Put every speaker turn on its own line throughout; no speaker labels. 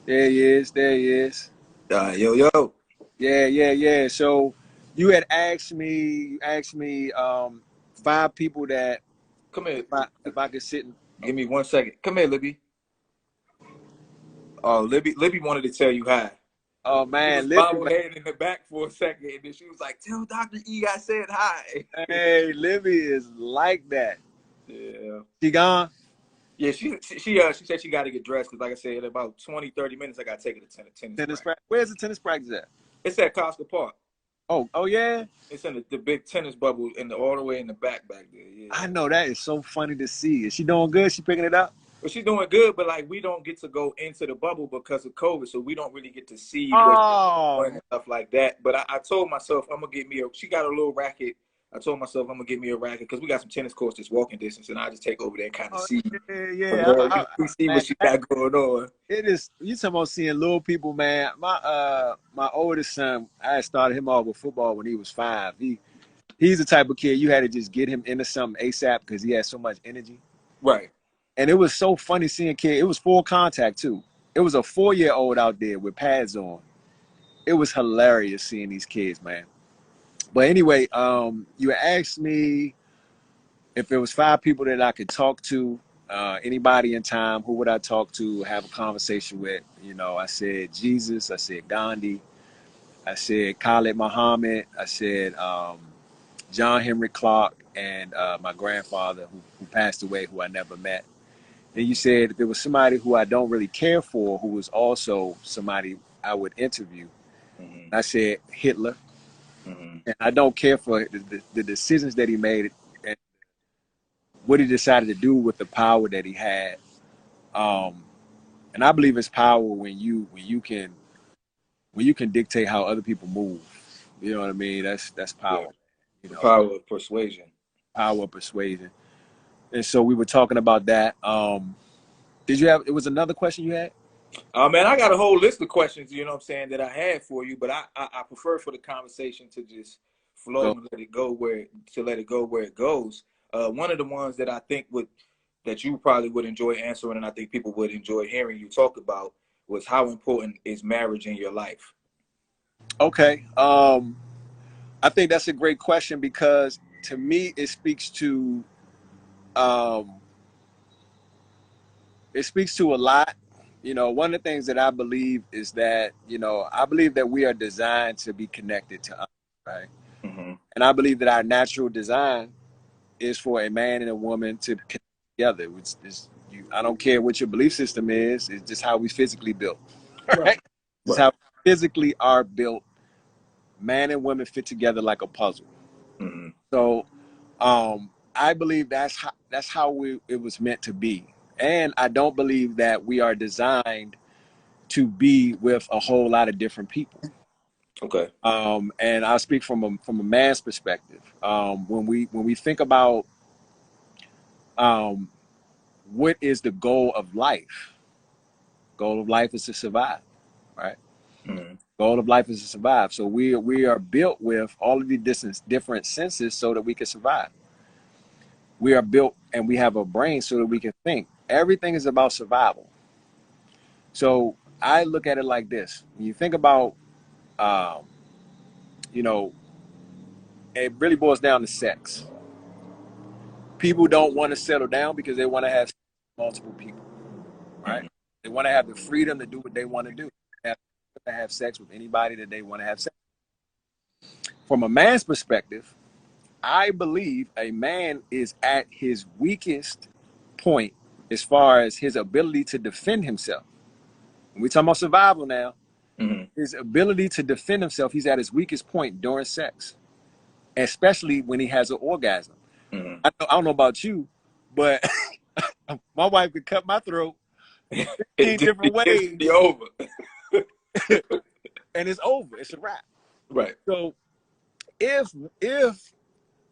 There he is. There he is.
Yo, yo.
Yeah. So you had asked me five people that
Come here.
if I could sit and
Give me 1 second. Come here, Libby. Oh, Libby wanted to tell you hi.
oh
She was
man, Libby, man.
bobbleheading in the back for a second, and then she was like, "Tell Dr. E I said hi."
Hey, Libby is like that.
Yeah.
She gone?
Yeah, she said she got to get dressed because, like I said, in about 20, 30 minutes, I got to take her to tennis
Tennis
practice.
practice. Where's the tennis practice at?
It's at Costco Park.
Oh yeah.
It's in the big tennis bubble all the way in the back there. Yeah.
I know that is so funny to see. Is she doing good? She picking it up?
But she's doing good, but like we don't get to go into the bubble because of COVID, so we don't really get to see what's
Oh,
going and stuff like that. But I told myself I'm gonna get me a. She got a little racket. I told myself I'm gonna get me a racket because we got some tennis courts that's walking distance, and I just take over there and kind of
oh
see from
yeah.
her. We see
Man,
what she got going on.
it is. You talking about seeing little people, man? My oldest son, I started him off with football when he was 5. He's the type of kid you had to just get him into something ASAP because he has so much energy.
Right.
And it was so funny seeing kid. It was full contact too. It was a 4-year-old out there with pads on. It was hilarious seeing these kids, man. But anyway, you asked me if there was 5 people that I could talk to, anybody in time, who would I talk to, have a conversation with? You know, I said Jesus, I said Gandhi, I said Khalid Muhammad, I said John Henry Clark, and my grandfather who passed away, who I never met. Then you said if there was somebody who I don't really care for, who was also somebody I would interview.
Mm-hmm.
I said Hitler,
Mm-hmm.
and I don't care for the decisions that he made and what he decided to do with the power that he had. Um, and I believe it's power when you can dictate how other people move. You know what I mean? That's
Yeah.
power. You
The
know,
power of persuasion.
power of persuasion. And so we were talking about that. Did you have? It was another question you had.
Man, I got a whole list of questions, you know what I'm saying, that I had for you, but I prefer for the conversation to just flow
Go.
and let it go where it goes. One of the ones that I think that you probably would enjoy answering, and I think people would enjoy hearing you talk about, was how important is marriage in your life?
Okay. I think that's a great question because to me um, it speaks to a lot. You know, one of the things that I believe is that I believe that we are designed to be connected to others, right?
Mm-hmm.
And I believe that our natural design is for a man and a woman to connect together. I don't care what your belief system is. It's just how we physically built,
Right.
right? It's
Right.
how we physically are built. Man and women fit together like a puzzle.
Mm-hmm.
So I believe that's how it was meant to be. And I don't believe that we are designed to be with a whole lot of different people.
Okay.
And I speak from a man's perspective. When we think about um, what is the goal of life, goal of life is to survive, right?
Mm-hmm.
Goal of life is to survive. So we are built with all of the different senses so that we can survive. We are built and we have a brain so that we can think. Everything is about survival. So I look at it like this: when you think about, um, you know, it really boils down to sex. People don't want to settle down because they want to have multiple people, right?
Mm-hmm.
They want to have the freedom to do what they want to do. They have sex with anybody that they want to have sex. From a man's perspective, I believe a man is at his weakest point as far as his ability to defend himself. When we talking about survival now,
Mm-hmm.
his ability to defend himself, he's at his weakest point during sex, especially when he has an orgasm.
Mm-hmm.
I don't know about you, but my wife could cut my throat
It
15
just
different
gets
ways,
be over.
and it's over. It's a wrap.
Right.
So if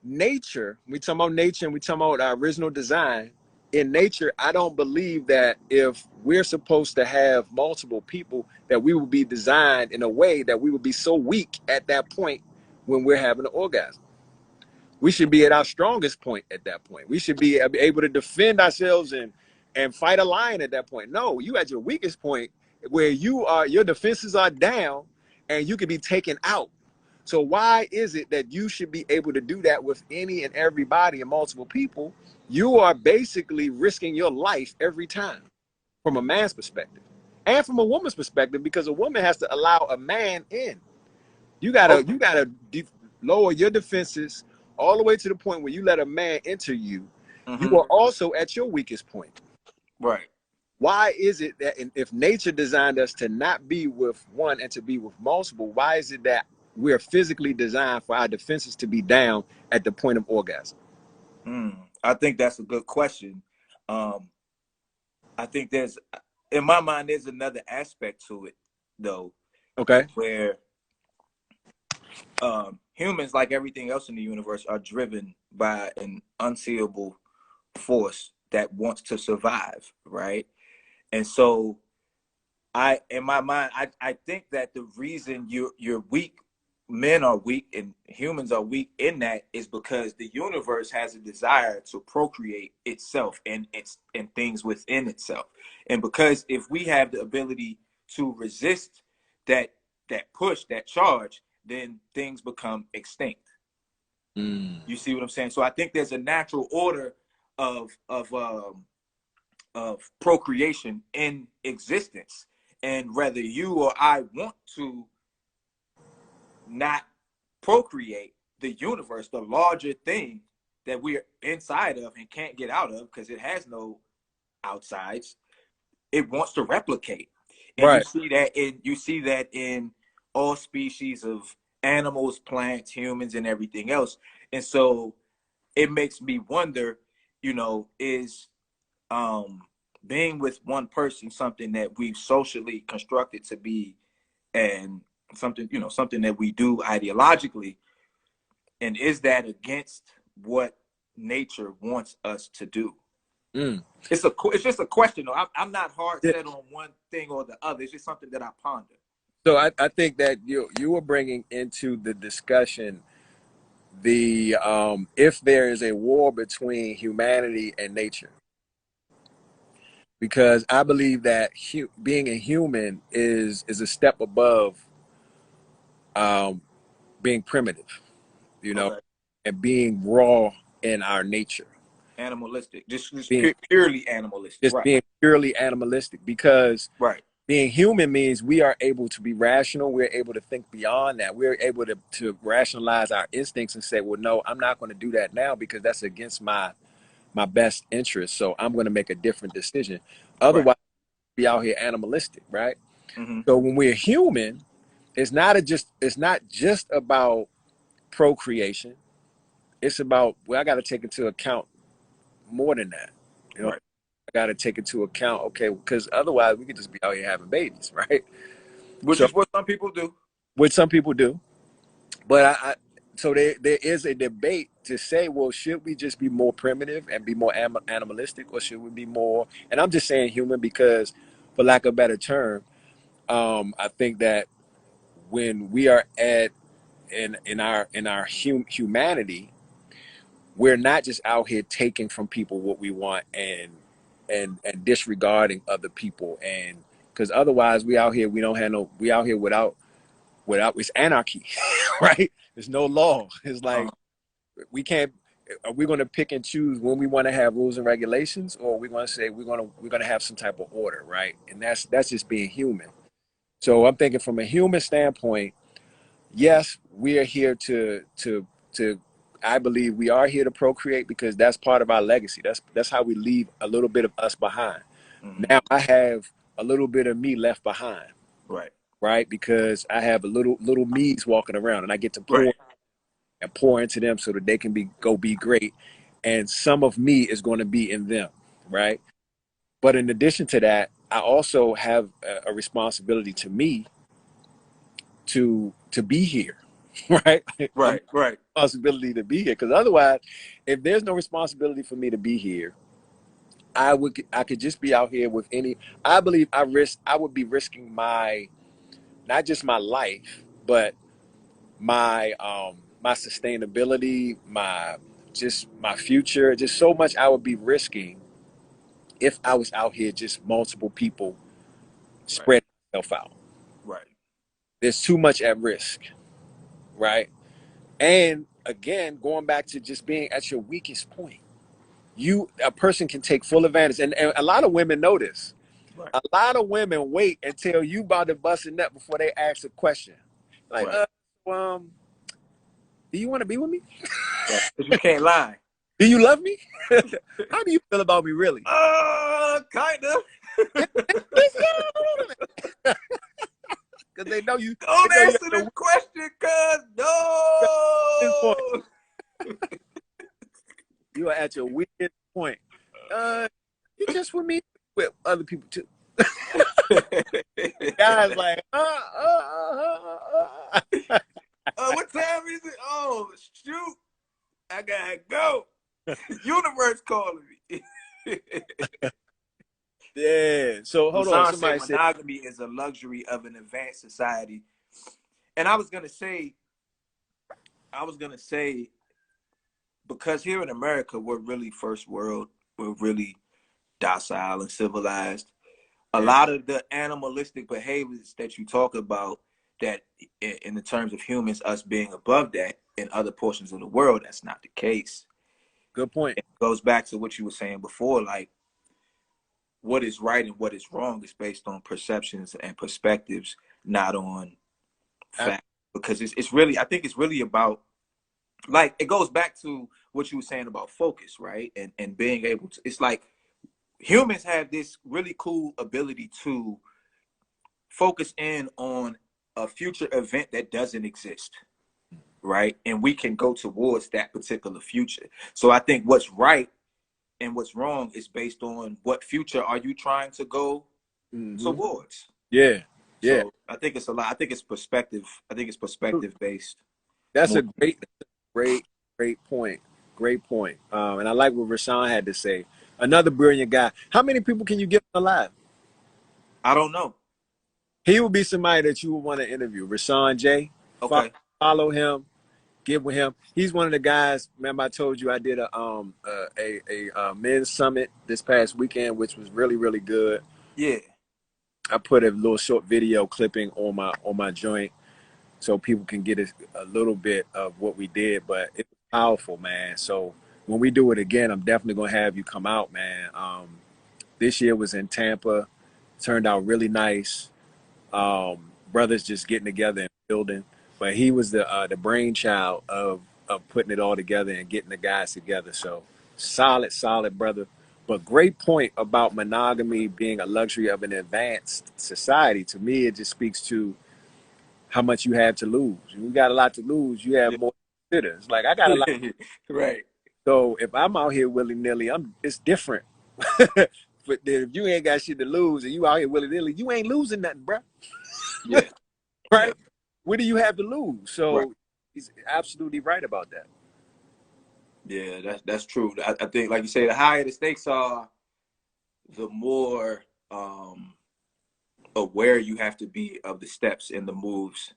nature, we talking about nature and we talking about our original design, in nature, I don't believe that if we're supposed to have multiple people, that we will be designed in a way that we would be so weak at that point when we're having an orgasm. We should be at our strongest point at that point. We should be able to defend ourselves and fight a lion at that point. No, you at your weakest point, where your defenses are down and you can be taken out. So why is it that you should be able to do that with any and everybody and multiple people? You are basically risking your life every time from a man's perspective and from a woman's perspective, because a woman has to allow a man in.
Oh,
You gotta lower your defenses all the way to the point where you let a man enter you. You
mm-hmm.
are also at your weakest point.
Right.
Why is it that if nature designed us to not be with one and to be with multiple, why is it that we're physically designed for our defenses to be down at the point of orgasm?
I think that's a good question. Um, I think in my mind, there's another aspect to it, though,
Okay.
where humans, like everything else in the universe, are driven by an unseeable force that wants to survive, right? And so, in my mind, I think that the reason you're weak, men are weak, and humans are weak in that is because the universe has a desire to procreate itself and things within itself, and because if we have the ability to resist that push, that charge, then things become extinct.
Mm.
You see what I'm saying? So I think there's a natural order of of um, of procreation in existence, and whether you or I want to not procreate, the universe, the larger thing that we're inside of and can't get out of because it has no outsides, it wants to replicate. And
Right.
you see that in all species of animals, plants, humans, and everything else. And so it makes me wonder, is um being with one person something that we've socially constructed to be, and something that we do ideologically, and is that against what nature wants us to do?
Mm.
It's just a question, though. I'm not hard
Yeah.
set on one thing or the other. It's just something that I ponder.
So I think that you were bringing into the discussion the if there is a war between humanity and nature, because I believe that being a human is a step above um, being primitive, you know,
Okay.
and being raw in our nature,
Animalistic, just
being
purely animalistic.
just
Right.
being purely animalistic. Because
Right.
being human means we are able to be rational. We're able to think beyond that. We're able to rationalize our instincts and say, well, no, I'm not going to do that now because that's against my best interest. So I'm going to make a different decision.
Right.
Otherwise, be out here animalistic, right?
Mm-hmm.
So when we're human, it's not just about procreation. It's about, well, I got to take into account more than that. You know,
Right.
I got to take into account, okay, because otherwise we could just be out here having babies, right?
Which
So
is what some people do.
what some people do, but so there is a debate to say, well, should we just be more primitive and be more animalistic, or should we be more? And I'm just saying human because, for lack of a better term, I think that when we are in our humanity, we're not just out here taking from people what we want and disregarding other people, and because otherwise we out here without it's anarchy. Right, there's no law. It's like
Uh,
we can't, are we going to pick and choose when we want to have rules and regulations, or are we going to say we're going to have some type of order, right? And that's just being human. So I'm thinking from a human standpoint, yes, we are here to I believe we are here to procreate because that's part of our legacy. That's how we leave a little bit of us behind.
mm-hmm.
Now I have a little bit of me left behind,
Right.
right? Because I have a little me's walking around, and I get to
Right.
pour into them so that they can be great. And some of me is going to be in them, right? But in addition to that, I also have a responsibility to me to be here, right? I'm
Right. Right.
responsibility to be here, because otherwise, if there's no responsibility for me to be here, I could just be out here with any. I believe I would be risking my, not just my life, but my sustainability, my future, just so much I would be risking if I was out here just multiple people
Right.
spread. yourself out.
Right.
There's too much at risk, right? And again, going back to just being at your weakest point, a person can take full advantage. And a lot of women know this.
Right.
A lot of women wait until you about to bust a nut before they ask a question. Like,
Right.
Do you want to be with me?
Right. Because you can't lie.
Do you love me? How do you feel about me, really?
Kind of.
Because they know you.
Don't answer the question, cuz no.
You are at your weakest point. You just with me, with other people too. Guys like,
what time is it? Oh, shoot. I gotta go. Universe calling me.
Yeah. So hold on. Somebody said
monogamy is a luxury of an advanced society. And I was gonna say, because here in America, we're really first world, we're really docile and civilized. A lot of the animalistic behaviors that you talk about, that in the terms of humans, us being above that in other portions of the world, that's not the case.
Good point.
It goes back to what you were saying before, like what is right and what is wrong is based on perceptions and perspectives, not on fact. Because it's really, I think it's really about, like, it goes back to what you were saying about focus, right? And being able to, it's like humans have this really cool ability to focus in on a future event that doesn't exist, right? And we can go towards that particular future. So I think what's right and what's wrong is based on what future are you trying to go towards.
Yeah.
So I think it's a lot. I think it's perspective. I think it's perspective based.
That's a great point. Great point. And I like what Rashawn had to say. Another brilliant guy. How many people can you get alive?
I don't know.
He would be somebody that you would want to interview. Rashawn J.
Okay.
Follow him. Get with him. He's one of the guys. Remember, I told you I did a men's summit this past weekend, which was really, really good.
Yeah.
I put a little short video clipping on my joint so people can get a little bit of what we did, but it was powerful, man. So when we do it again, I'm definitely gonna have you come out, man. This year was in Tampa, turned out really nice. Brothers just getting together and building, but he was the brainchild of putting it all together and getting the guys together. So solid brother. But great point about monogamy being a luxury of an advanced society. To me, it just speaks to how much you have to lose. You got a lot to lose. You have more to consider. It's like I got a lot.
Right.
So if I'm out here willy-nilly, it's different. But if you ain't got shit to lose and you out here willy-nilly, you ain't losing nothing, bro.
Yeah.
Right?
Yeah.
What do you have to lose? So
right.
He's absolutely right about that.
Yeah, that's true. I think, like you say, the higher the stakes are, the more aware you have to be of the steps and the moves